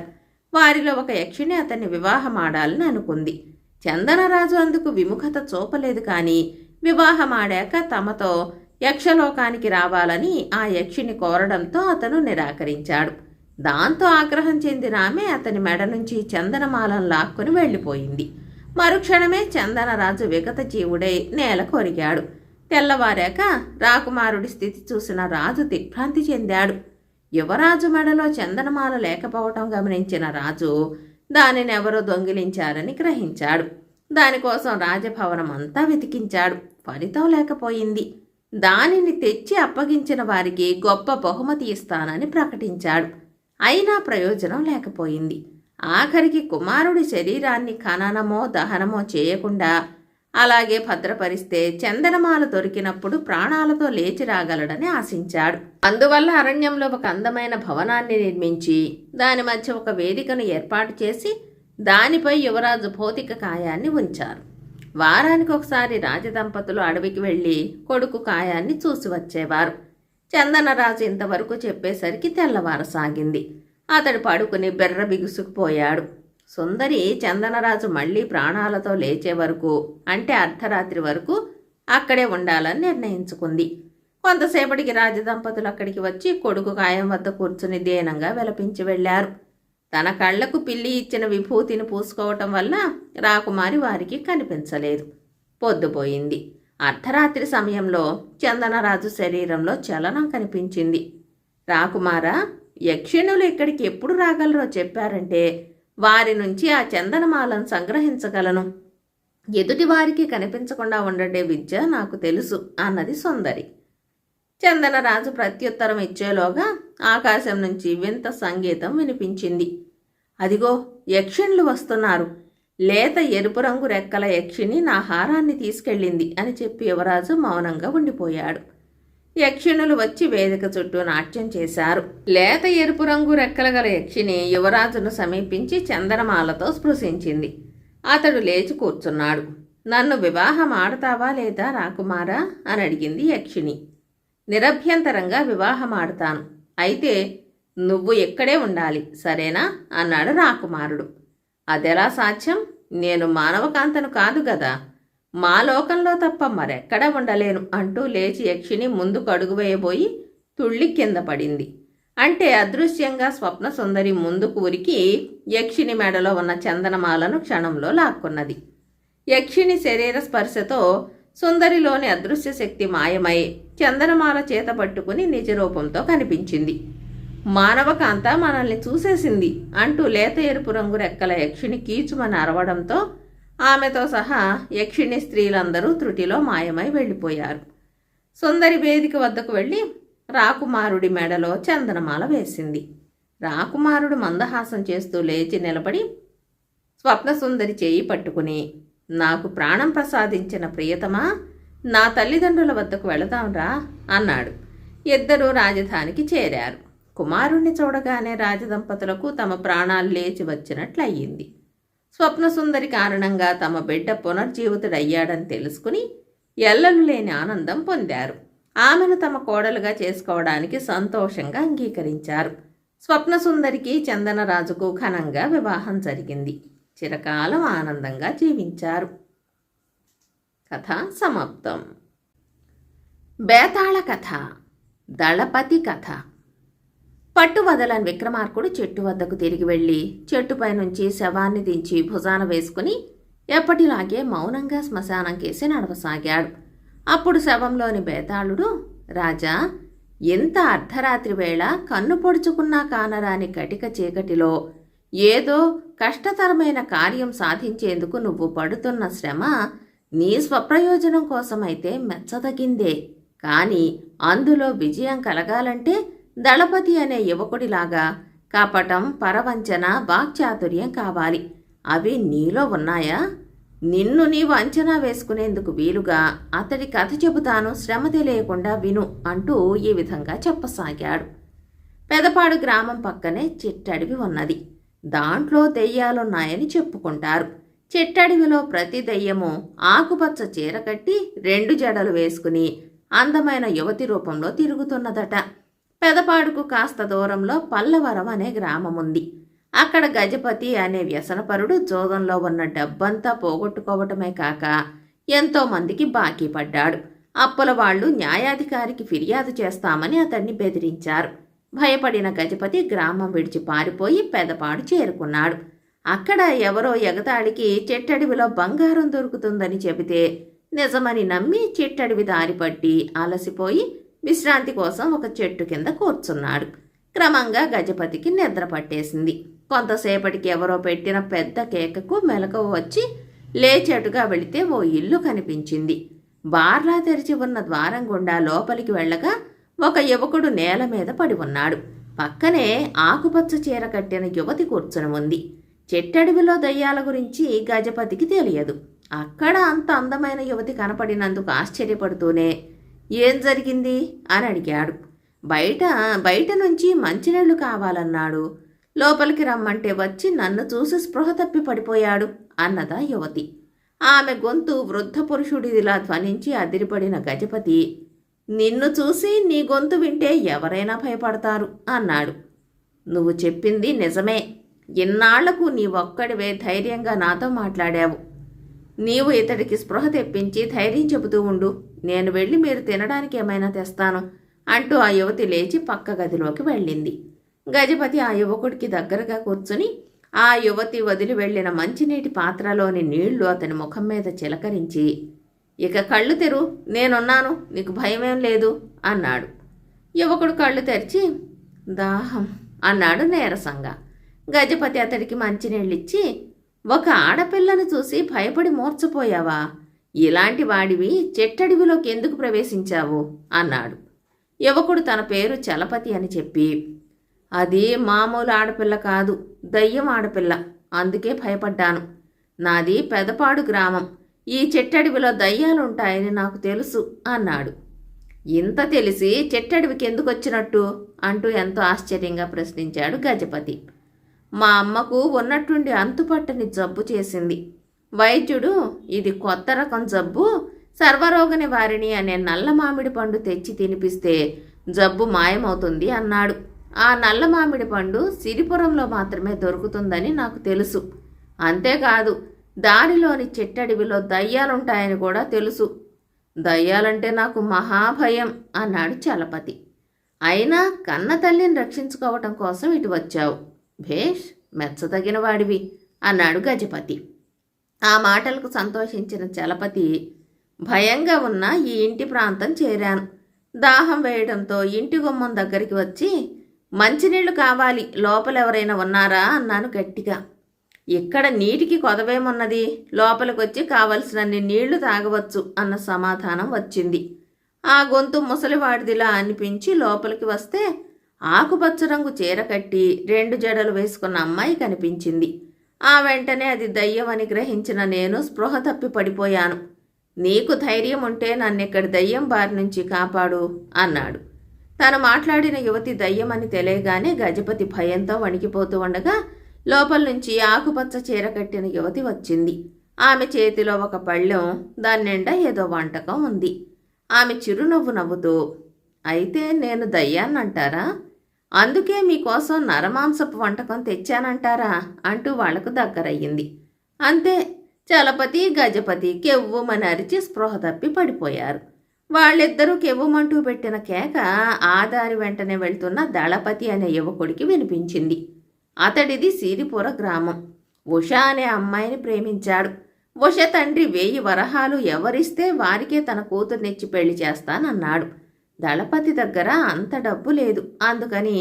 వారిలో ఒక యక్షిణి అతన్ని వివాహమాడాలని అనుకుంది. చందనరాజు అందుకు విముఖత చూపలేదు. కానీ వివాహమాడాక తమతో యక్షలోకానికి రావాలని ఆ యక్షిని కోరడంతో అతను నిరాకరించాడు. దాంతో ఆగ్రహం చెందిన ఆమె అతని మెడ నుంచి చందనమాలను లాక్కుని వెళ్ళిపోయింది. మరుక్షణమే చందనరాజు విగత జీవుడై నేల కొరిగాడు. తెల్లవారాక రాకుమారుడి స్థితి చూసిన రాజు దిగ్భ్రాంతి చెందాడు. యువరాజు మెడలో చందనమాల లేకపోవటం గమనించిన రాజు దానిని ఎవరో దొంగిలించారని గ్రహించాడు. దానికోసం రాజభవనం అంతా వెతికించాడు. ఫలితం లేకపోయింది. దానిని తెచ్చి అప్పగించిన వారికి గొప్ప బహుమతి ఇస్తానని ప్రకటించాడు. అయినా ప్రయోజనం లేకపోయింది. ఆఖరికి కుమారుడి శరీరాన్ని ఖననమో దహనమో చేయకుండా అలాగే భద్రపరిస్తే చందనమాల దొరికినప్పుడు ప్రాణాలతో లేచి రాగలడని ఆశించాడు. అందువల్ల అరణ్యంలో ఒక అందమైన భవనాన్ని నిర్మించి దాని మధ్య ఒక వేదికను ఏర్పాటు చేసి దానిపై యువరాజు భౌతిక కాయాన్ని ఉంచారు. వారానికి ఒకసారి రాజదంపతులు అడవికి వెళ్ళి కొడుకు కాయాన్ని చూసి వచ్చేవారు. చందనరాజు ఇంతవరకు చెప్పేసరికి తెల్లవారసాగింది. అతడు పడుకుని బెర్ర బిగుసుకుపోయాడు. సుందరి చందనరాజు మళ్లీ ప్రాణాలతో లేచే వరకు, అంటే అర్ధరాత్రి వరకు అక్కడే ఉండాలని నిర్ణయించుకుంది. కొంతసేపటికి రాజదంపతులు అక్కడికి వచ్చి కొడుకు కాయం వద్ద కూర్చుని దీనంగా విలపించి వెళ్లారు. తన కళ్లకు పిల్లి ఇచ్చిన విభూతిని పూసుకోవటం వల్ల రాకుమారి వారికి కనిపించలేదు. పొద్దుపోయింది. అర్ధరాత్రి సమయంలో చందనరాజు శరీరంలో చలనం కనిపించింది. రాకుమారా, యక్షిణులు ఇక్కడికి ఎప్పుడు రాగలరో చెప్పారంటే వారి నుంచి ఆ చందనమాలను సంగ్రహించగలను. ఎదుటి వారికి కనిపించకుండా ఉండడే విద్య నాకు తెలుసు అన్నది సుందరి. చందనరాజు ప్రత్యుత్తరం ఇచ్చేలోగా ఆకాశం నుంచి వింత సంగీతం వినిపించింది. అదిగో యక్షిణులు వస్తున్నారు. లేత ఎరుపు రంగు రెక్కల యక్షిణి నా హారాన్ని తీసుకెళ్ళింది అని చెప్పి యువరాజు మౌనంగా ఉండిపోయాడు. యక్షిణులు వచ్చి వేదిక చుట్టూ నాట్యం చేశారు. లేత ఎరుపు రంగు రెక్కల గల యక్షిని యువరాజును సమీపించి చందనమాలతో స్పృశించింది. అతడు లేచి కూర్చున్నాడు. నన్ను వివాహం ఆడతావా లేదా రాకుమారా అని అడిగింది యక్షిణి. నిరభ్యంతరంగా వివాహం ఆడతాను. అయితే నువ్వు ఇక్కడే ఉండాలి, సరేనా అన్నాడు రాకుమారుడు. అదెలా సాధ్యం? నేను మానవకాంతను కాదు గదా. మా లోకంలో తప్ప మరెక్కడా ఉండలేను అంటూ లేచి యక్షిని ముందుకు అడుగు వేయబోయి తుళ్ళి కింద పడింది. అంటే అదృశ్యంగా స్వప్న సుందరి ముందుకు ఉరికి యక్షిని మెడలో ఉన్న చందనమాలను క్షణంలో లాక్కున్నది. యక్షిని శరీర స్పర్శతో సుందరిలోని అదృశ్య శక్తి మాయమై చందనమాల చేత పట్టుకుని నిజరూపంతో కనిపించింది. మానవకాంత మనల్ని చూసేసింది అంటూ లేత ఎరుపు రంగు రెక్కల యక్షిని కీచుమని అరవడంతో ఆమెతో సహా యక్షిణి స్త్రీలందరూ త్రుటిలో మాయమై వెళ్ళిపోయారు. సుందరి వేదిక వద్దకు వెళ్ళి రాకుమారుడి మెడలో చందనమాల వేసింది. రాకుమారుడు మందహాసం చేస్తూ లేచి నిలబడి స్వప్నసుందరి చేయి పట్టుకుని, నాకు ప్రాణం ప్రసాదించిన ప్రియతమా, నా తల్లిదండ్రుల వద్దకు వెళదాంరా అన్నాడు. ఇద్దరూ రాజధానికి చేరారు. కుమారుణ్ణి చూడగానే రాజదంపతులకు తమ ప్రాణాలు లేచి వచ్చినట్లయింది. స్వప్నసుందరి కారణంగా తమ బిడ్డ పునర్జీవితుడయ్యాడని తెలుసుకుని ఎల్లలు లేని ఆనందం పొందారు. ఆమెను తమ కోడలుగా చేసుకోవడానికి సంతోషంగా అంగీకరించారు. స్వప్నసుందరికి చందనరాజుకు ఘనంగా వివాహం జరిగింది. చిరకాలం ఆనందంగా జీవించారు. కథ సమాప్తం. బేతాళ కథ. దళపతి కథ. పట్టు వదలని విక్రమార్కుడు చెట్టు వద్దకు తిరిగి వెళ్ళి చెట్టుపై నుంచి శవాన్ని దించి భుజాన వేసుకుని ఎప్పటిలాగే మౌనంగా శ్మశానం కేసి నడవసాగాడు. అప్పుడు శవంలోని బేతాళుడు, రాజా, ఎంత అర్ధరాత్రి వేళ కన్ను పొడుచుకున్నా కానరాని కటిక చీకటిలో ఏదో కష్టతరమైన కార్యం సాధించేందుకు నువ్వు పడుతున్న శ్రమ నీ స్వప్రయోజనం కోసమైతే మెచ్చదగిందే. కానీ అందులో విజయం కలగాలంటే దళపతి అనే యువకుడిలాగా కపటం, పరవంచన, వాక్చాతుర్యం కావాలి. అవి నీలో ఉన్నాయా? నిన్ను నీవు అంచనా వేసుకునేందుకు వీలుగా అతడి కథ చెబుతాను, శ్రమ తెలియకుండా విను అంటూ ఈ విధంగా చెప్పసాగాడు. పెదపాడు గ్రామం పక్కనే చిట్టడివి ఉన్నది. దాంట్లో దెయ్యాలున్నాయని చెప్పుకుంటారు. చెట్టడవిలో ప్రతి దయ్యము ఆకుపచ్చ చీర కట్టి 2 జడలు వేసుకుని అందమైన యువతి రూపంలో తిరుగుతున్నదట. పెదపాడుకు కాస్త దూరంలో పల్లవరం అనే గ్రామం ఉంది. అక్కడ గజపతి అనే వ్యసనపరుడు జోదంలో ఉన్న డబ్బంతా పోగొట్టుకోవటమే కాక ఎంతోమందికి బాకీ పడ్డాడు. అప్పుల వాళ్ళు న్యాయాధికారికి ఫిర్యాదు చేస్తామని అతన్ని బెదిరించారు. భయపడిన గజపతి గ్రామం విడిచి పారిపోయి పెదపాడు చేరుకున్నాడు. అక్కడ ఎవరో ఎగతాళికి చెట్టడవిలో బంగారం దొరుకుతుందని చెబితే నిజమని నమ్మి చెట్టడవి దారిపట్టి అలసిపోయి విశ్రాంతి కోసం ఒక చెట్టు కింద కూర్చున్నాడు. క్రమంగా గజపతికి నిద్ర పట్టేసింది. కొంతసేపటికి ఎవరో పెట్టిన పెద్ద కేకకు మెలకువ వచ్చి లేచేటుగా వెళితే ఓ ఇల్లు కనిపించింది. బార్లా తెరిచి ఉన్న ద్వారం గుండా లోపలికి వెళ్ళగా ఒక యువకుడు నేల మీద పడి ఉన్నాడు. పక్కనే ఆకుపచ్చ చీర కట్టిన యువతి కూర్చుని ఉంది. చెట్టడవిలో దయ్యాల గురించి గజపతికి తెలియదు. అక్కడ అంత అందమైన యువతి కనపడినందుకు ఆశ్చర్యపడుతూనే ఏం జరిగింది అని అడిగాడు. బయట నుంచి మంచినీళ్లు కావాలన్నాడు. లోపలికి రమ్మంటే వచ్చి నన్ను చూసి స్పృహ తప్పి పడిపోయాడు అన్నదా యువతి. ఆమె గొంతు వృద్ధ పురుషుడిలా ధ్వనించి అదిరిపడిన గజపతి, నిన్ను చూసి నీ గొంతు వింటే ఎవరైనా భయపడతారు అన్నాడు. నువ్వు చెప్పింది నిజమే. ఇన్నాళ్లకు నీ ఒక్కడివే ధైర్యంగా నాతో మాట్లాడావు. నీవు ఇతడికి స్పృహ తెప్పించి ధైర్యం చెబుతూ ఉండు. నేను వెళ్ళి మీరు తినడానికి ఏమైనా తెస్తాను అంటూ ఆ యువతి లేచి పక్క గదిలోకి వెళ్ళింది. గజపతి ఆ యువకుడికి దగ్గరగా కూర్చుని ఆ యువతి వదిలి వెళ్లిన మంచినీటి పాత్రలోని నీళ్లు అతని ముఖం మీద చిలకరించి, ఇక కళ్ళు తెరు, నేనున్నాను, నీకు భయమేం లేదు అన్నాడు. యువకుడు కళ్ళు తెరిచి దాహం అన్నాడు నీరసంగా. గజపతి అతడికి మంచినీళ్ళిచ్చి, ఒక ఆడపిల్లను చూసి భయపడి మూర్చపోయావా? ఇలాంటి వాడివి చెట్టడవిలోకి ఎందుకు ప్రవేశించావు అన్నాడు. యువకుడు తన పేరు చలపతి అని చెప్పి, అది మామూలు ఆడపిల్ల కాదు, దయ్యం ఆడపిల్ల, అందుకే భయపడ్డాను. నాది పెదపాడు గ్రామం. ఈ చెట్టడవిలో దయ్యాలుంటాయని నాకు తెలుసు అన్నాడు. ఇంత తెలిసి చెట్టడవికి ఎందుకు వచ్చినట్టు అంటూ ఎంతో ఆశ్చర్యంగా ప్రశ్నించాడు గజపతి. మా అమ్మకు ఉన్నట్టుండి అంతుపట్టని జబ్బు చేసింది. వైద్యుడు ఇది కొత్త రకం జబ్బు, సర్వరోగ నివారిణి అనే నల్ల మామిడి పండు తెచ్చి తినిపిస్తే జబ్బు మాయమవుతుంది అన్నాడు. ఆ నల్ల మామిడి పండు సిరిపురంలో మాత్రమే దొరుకుతుందని నాకు తెలుసు. అంతేకాదు దారిలోని చెట్టడవిలో దయ్యాలుంటాయని కూడా తెలుసు. దయ్యాలంటే నాకు మహాభయం అన్నాడు చలపతి. అయినా కన్న తల్లిని రక్షించుకోవటం కోసం ఇటు వచ్చావు. భేష్, మెచ్చదగిన వాడివి అన్నాడు గజపతి. ఆ మాటలకు సంతోషించిన చలపతి, భయంగా ఉన్న ఈ ఇంటి ప్రాంతం చేరాను. దాహం వేయడంతో ఇంటి గుమ్మం దగ్గరికి వచ్చి, మంచినీళ్లు కావాలి, లోపలెవరైనా ఉన్నారా అన్నాను గట్టిగా. ఇక్కడ నీటికి కొదవేమున్నది, లోపలికొచ్చి కావలసినన్ని నీళ్లు తాగవచ్చు అన్న సమాధానం వచ్చింది. ఆ గొంతు ముసలివాడిదిలా అనిపించి లోపలికి వస్తే ఆకుపచ్చ రంగు చీర కట్టి 2 జడలు వేసుకున్న అమ్మాయి కనిపించింది. ఆ వెంటనే అది దయ్యం అని గ్రహించిన నేను స్పృహ తప్పి పడిపోయాను. నీకు ధైర్యం ఉంటే నన్నిక్కడి దయ్యం బారి నుంచి కాపాడు అన్నాడు. తను మాట్లాడిన యువతి దయ్యం అని తెలియగానే గజపతి భయంతో వణికిపోతూ ఉండగా లోపల నుంచి ఆకుపచ్చ చీర కట్టిన యువతి వచ్చింది. ఆమె చేతిలో ఒక పళ్ళెం, దాని నిండా ఏదో వంటకం ఉంది. ఆమె చిరునవ్వు నవ్వుతూ, అయితే నేను దయ్యాన్నంటారా? అందుకే మీకోసం నరమాంసపు వంటకం తెచ్చానంటారా అంటూ వాళ్లకు దగ్గరయ్యింది. అంతే, చలపతి గజపతి కెవ్వుమని అరిచి స్పృహ తప్పి పడిపోయారు. వాళ్ళిద్దరూ కెవ్వుమంటూ పెట్టిన కేక ఆ దారి వెంటనే వెళ్తున్న దళపతి అనే యువకుడికి వినిపించింది. అతడిది సిరిపుర గ్రామం. ఉష అనే అమ్మాయిని ప్రేమించాడు. ఉష తండ్రి 1000 వరహాలు ఎవరిస్తే వారికే తన కూతుర్నిచ్చి పెళ్లి చేస్తానన్నాడు. దళపతి దగ్గర అంత డబ్బు లేదు. అందుకని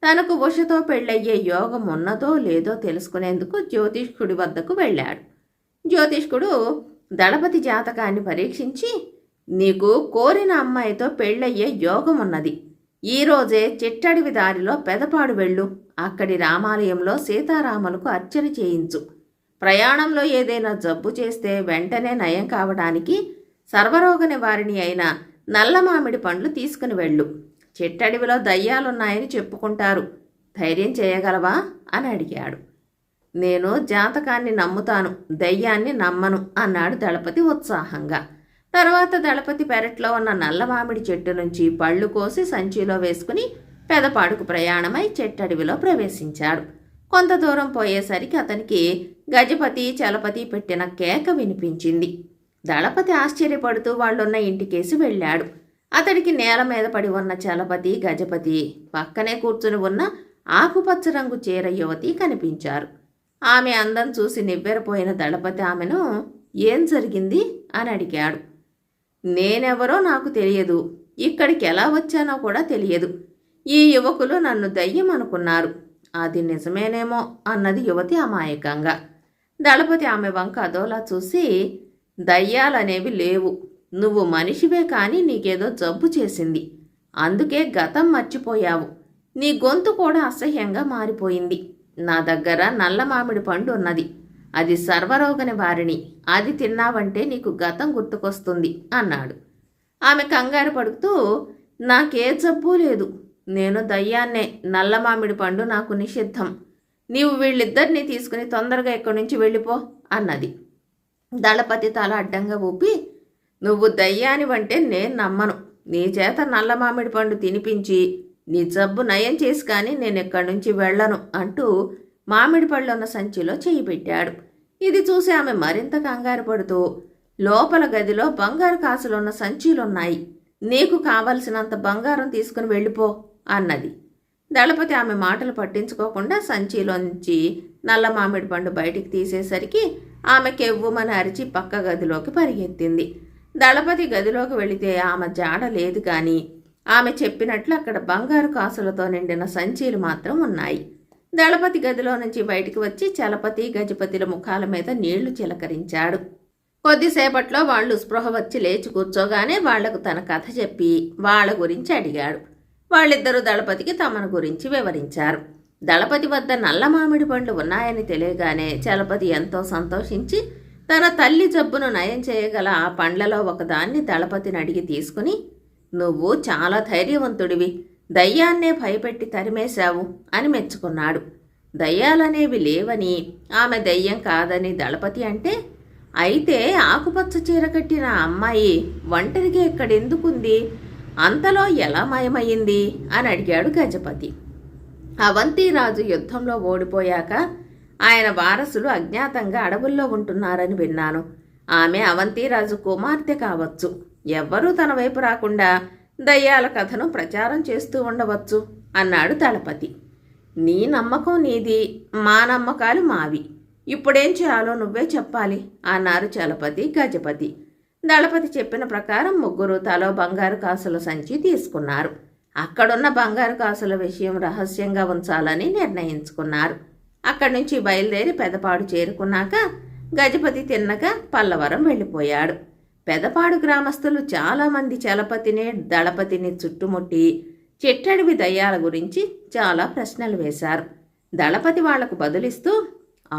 తనకు ఉషతో పెళ్ళయ్యే యోగం ఉన్నదో లేదో తెలుసుకునేందుకు జ్యోతిష్కుడి వద్దకు వెళ్ళాడు. జ్యోతిష్కుడు దళపతి జాతకాన్ని పరీక్షించి, నీకు కోరిన అమ్మాయితో పెళ్ళయ్యే యోగం ఉన్నది. ఈరోజే చిట్టడివి దారిలో పెదపాడు వెళ్ళు. అక్కడి రామాలయంలో సీతారాములకు అర్చన చేయించు. ప్రయాణంలో ఏదైనా జబ్బు చేస్తే వెంటనే నయం కావడానికి సర్వరోగ నివారిణి అయిన నల్ల మామిడి పండ్లు తీసుకుని వెళ్ళు. చిట్టడివిలో దయ్యాలున్నాయని చెప్పుకుంటారు. ధైర్యం చేయగలవా అని అడిగాడు. నేను జాతకాన్ని నమ్ముతాను, దయ్యాన్ని నమ్మను అన్నాడు దళపతి ఉత్సాహంగా. తర్వాత దళపతి పెరట్లో ఉన్న నల్ల మామిడి చెట్టు నుంచి పళ్ళు కోసి సంచిలో వేసుకుని పెదపాడుకు ప్రయాణమై చెట్టడవిలో ప్రవేశించాడు. కొంత దూరం పోయేసరికి అతనికి గజపతి చలపతి పెట్టిన కేక వినిపించింది. దళపతి ఆశ్చర్యపడుతూ వాళ్ళున్న ఇంటికేసి వెళ్ళాడు. అతడికి నేల మీద పడి ఉన్న చలపతి గజపతి పక్కనే కూర్చుని ఉన్న ఆకుపచ్చ రంగు చీర యువతి కనిపించారు. ఆమె అందం చూసి నివ్వెరపోయిన దళపతి ఆమెను ఏం జరిగింది అని అడిగాడు. నేనెవరో నాకు తెలియదు, ఇక్కడికి ఎలా వచ్చానో కూడా తెలియదు. ఈ యువకులు నన్ను దయ్యం అనుకున్నారు. అది నిజమేనేమో అన్నది యువతి అమాయకంగా. దళపతి ఆమె వంక అదోలా చూసి, దయ్యాలనేవి లేవు, నువ్వు మనిషివే కానీ నీకేదో జబ్బు చేసింది, అందుకే గతం మర్చిపోయావు. నీ గొంతు కూడా అసహ్యంగా మారిపోయింది. నా దగ్గర నల్ల మామిడి పండు ఉన్నది, అది సర్వరోగ నివారిణి, అది తిన్నావంటే నీకు గతం గుర్తుకొస్తుంది అన్నాడు. ఆమె కంగారు పడుతూ, నాకే జబ్బు లేదు, నేను దయ్యాన్నే, నల్ల మామిడి పండు నాకు నిషిద్ధం, నీవు వీళ్ళిద్దరినీ తీసుకుని తొందరగా ఇక్కడి నుంచి వెళ్ళిపో అన్నది. దళపతి తల అడ్డంగా ఊపి, నువ్వు దయ్యానివంటే నేను నమ్మను, నీ చేత నల్ల మామిడి పండు తినిపించి నీ జబ్బు నయం చేసి కానీ నేను ఇక్కడి నుంచి వెళ్ళను అంటూ మామిడి పళ్ళున్న సంచిలో చెయ్యి పెట్టాడు. ఇది చూసి ఆమె మరింత కంగారు పడుతూ, లోపల గదిలో బంగారు కాసులున్న సంచీలున్నాయి, నీకు కావలసినంత బంగారం తీసుకుని వెళ్ళిపో అన్నది. దళపతి ఆమె మాటలు పట్టించుకోకుండా సంచిలోంచి నల్ల మామిడి పండు బయటికి తీసేసరికి ఆమె కెవ్వుమని అరిచి పక్క గదిలోకి పరిగెత్తింది. దళపతి గదిలోకి వెళితే ఆమె జాడ లేదు కానీ ఆమె చెప్పినట్లు అక్కడ బంగారు కాసులతో నిండిన సంచీలు మాత్రం ఉన్నాయి. దళపతి గదిలో నుంచి బయటికి వచ్చి చలపతి గజపతిల ముఖాల మీద నీళ్లు చిలకరించాడు. కొద్దిసేపట్లో వాళ్ళు స్పృహ వచ్చి లేచి కూర్చోగానే వాళ్లకు తన కథ చెప్పి వాళ్ల గురించి అడిగాడు. వాళ్ళిద్దరూ దళపతికి తమను గురించి వివరించారు. దళపతి వద్ద నల్ల మామిడి పండ్లు ఉన్నాయని తెలియగానే చలపతి ఎంతో సంతోషించి తన తల్లి జబ్బును నయం చేయగల ఆ పండ్లలో ఒకదాన్ని దళపతిని అడిగి తీసుకుని, నువ్వు చాలా ధైర్యవంతుడివి, దయ్యాన్నే భయపెట్టి తరిమేశావు అని మెచ్చుకున్నాడు. దయ్యాలనేవి లేవని, ఆమె దయ్యం కాదని దళపతి అంటే, అయితే ఆకుపచ్చ చీర కట్టిన అమ్మాయి ఒంటరిగా ఇక్కడెందుకుంది, అంతలో ఎలా మాయమయ్యింది అని అడిగాడు గజపతి. అవంతిరాజు యుద్ధంలో ఓడిపోయాక ఆయన వారసులు అజ్ఞాతంగా అడవుల్లో ఉంటున్నారని విన్నాను. ఆమె అవంతిరాజు కుమార్తె కావచ్చు. ఎవ్వరూ తన వైపు రాకుండా దయ్యాల కథను ప్రచారం చేస్తూ ఉండవచ్చు అన్నాడు దళపతి. నీ నమ్మకం నీది, మా నమ్మకాలు మావి, ఇప్పుడేం చేయాలో నువ్వే చెప్పాలి అన్నారు చలపతి గజపతి. దళపతి చెప్పిన ప్రకారం ముగ్గురు తలో బంగారు కాసుల సంచి తీసుకున్నారు. అక్కడున్న బంగారు కాసుల విషయం రహస్యంగా ఉంచాలని నిర్ణయించుకున్నారు. అక్కడి నుంచి బయలుదేరి పెదపాడు చేరుకున్నాక గజపతి తిన్నగా పల్లవరం వెళ్ళిపోయాడు. పెదపాడు గ్రామస్తులు చాలామంది చలపతిని దళపతిని చుట్టుముట్టి చెట్టడివి దయ్యాల గురించి చాలా ప్రశ్నలు వేశారు. దళపతి వాళ్లకు బదులిస్తూ,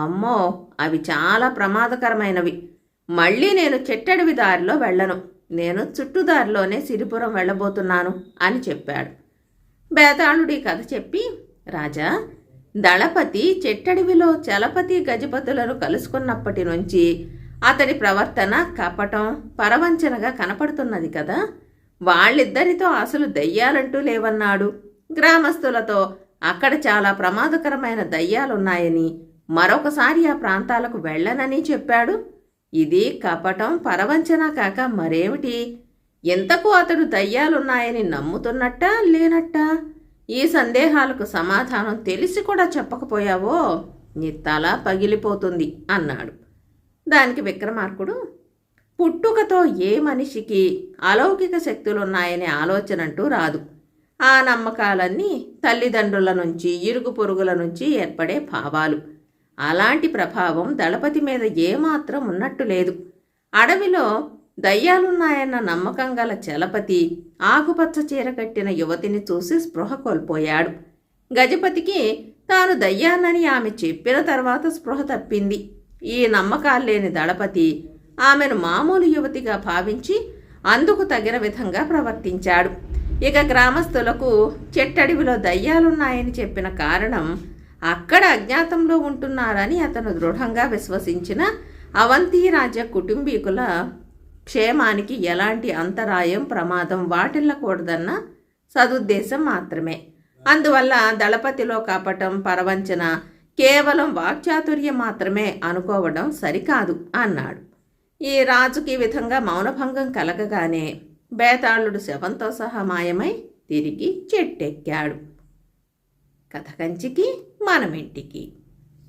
అమ్మో, అవి చాలా ప్రమాదకరమైనవి, మళ్ళీ నేను చెట్టడివి దారిలో వెళ్ళను, నేను చుట్టుదారిలోనే సిరిపురం వెళ్ళబోతున్నాను అని చెప్పాడు. బేతాళుడి కథ చెప్పి, రాజా, దళపతి చెట్టడివిలో చలపతి గజపతులను కలుసుకున్నప్పటి నుంచి అతడి ప్రవర్తన కపటం పరవంచనగా కనపడుతున్నది కదా, వాళ్ళిద్దరితో అసలు దయ్యాలంటూ లేవన్నాడు. గ్రామస్తులతో అక్కడ చాలా ప్రమాదకరమైన దయ్యాలున్నాయని, మరొకసారి ఆ ప్రాంతాలకు వెళ్ళనని చెప్పాడు. ఇది కపటం పరవంచన కాక మరేమిటి? ఎంతకు అతడు దయ్యాలున్నాయని నమ్ముతున్నట్టా లేనట్టా? ఈ సందేహాలకు సమాధానం తెలిసి కూడా చెప్పకపోయావో నీ తల పగిలిపోతుంది అన్నాడు. దానికి విక్రమార్కుడు, పుట్టుకతో ఏ మనిషికి అలౌకిక శక్తులున్నాయనే ఆలోచనంటూ రాదు. ఆ నమ్మకాలన్నీ తల్లిదండ్రుల నుంచి ఇరుగు పొరుగుల నుంచి ఏర్పడే భావాలు. అలాంటి ప్రభావం దళపతి మీద ఏమాత్రం ఉన్నట్టు లేదు. అడవిలో దయ్యాలున్నాయన్న నమ్మకం గల చలపతి ఆకుపచ్చ చీర కట్టిన యువతిని చూసి స్పృహ కోల్పోయాడు. గజపతికి తాను దయ్యాన్నని ఆమె చెప్పిన తర్వాత స్పృహ తప్పింది. ఈ నమ్మకాలు లేని దళపతి ఆమెను మామూలు యువతిగా భావించి అందుకు తగిన విధంగా ప్రవర్తించాడు. ఇక గ్రామస్తులకు చెట్టడివిలో దయ్యాలున్నాయని చెప్పిన కారణం అక్కడ అజ్ఞాతంలో ఉంటున్నారని అతను దృఢంగా విశ్వసించిన అవంతి రాజ్య కుటుంబీకుల క్షేమానికి ఎలాంటి అంతరాయం ప్రమాదం వాటిల్లకూడదన్న సదుద్దేశం మాత్రమే. అందువల్ల దళపతిలో కపటం పరవంచన కేవలం వాక్చాతుర్యం మాత్రమే అనుకోవడం సరికాదు అన్నాడు. ఈ రాజుకి ఈ విధంగా మౌనభంగం కలగగానే బేతాళుడు శవంతో సహా మాయమై తిరిగి చెట్టెక్కాడు. కథ కంచికి మనమింటికి.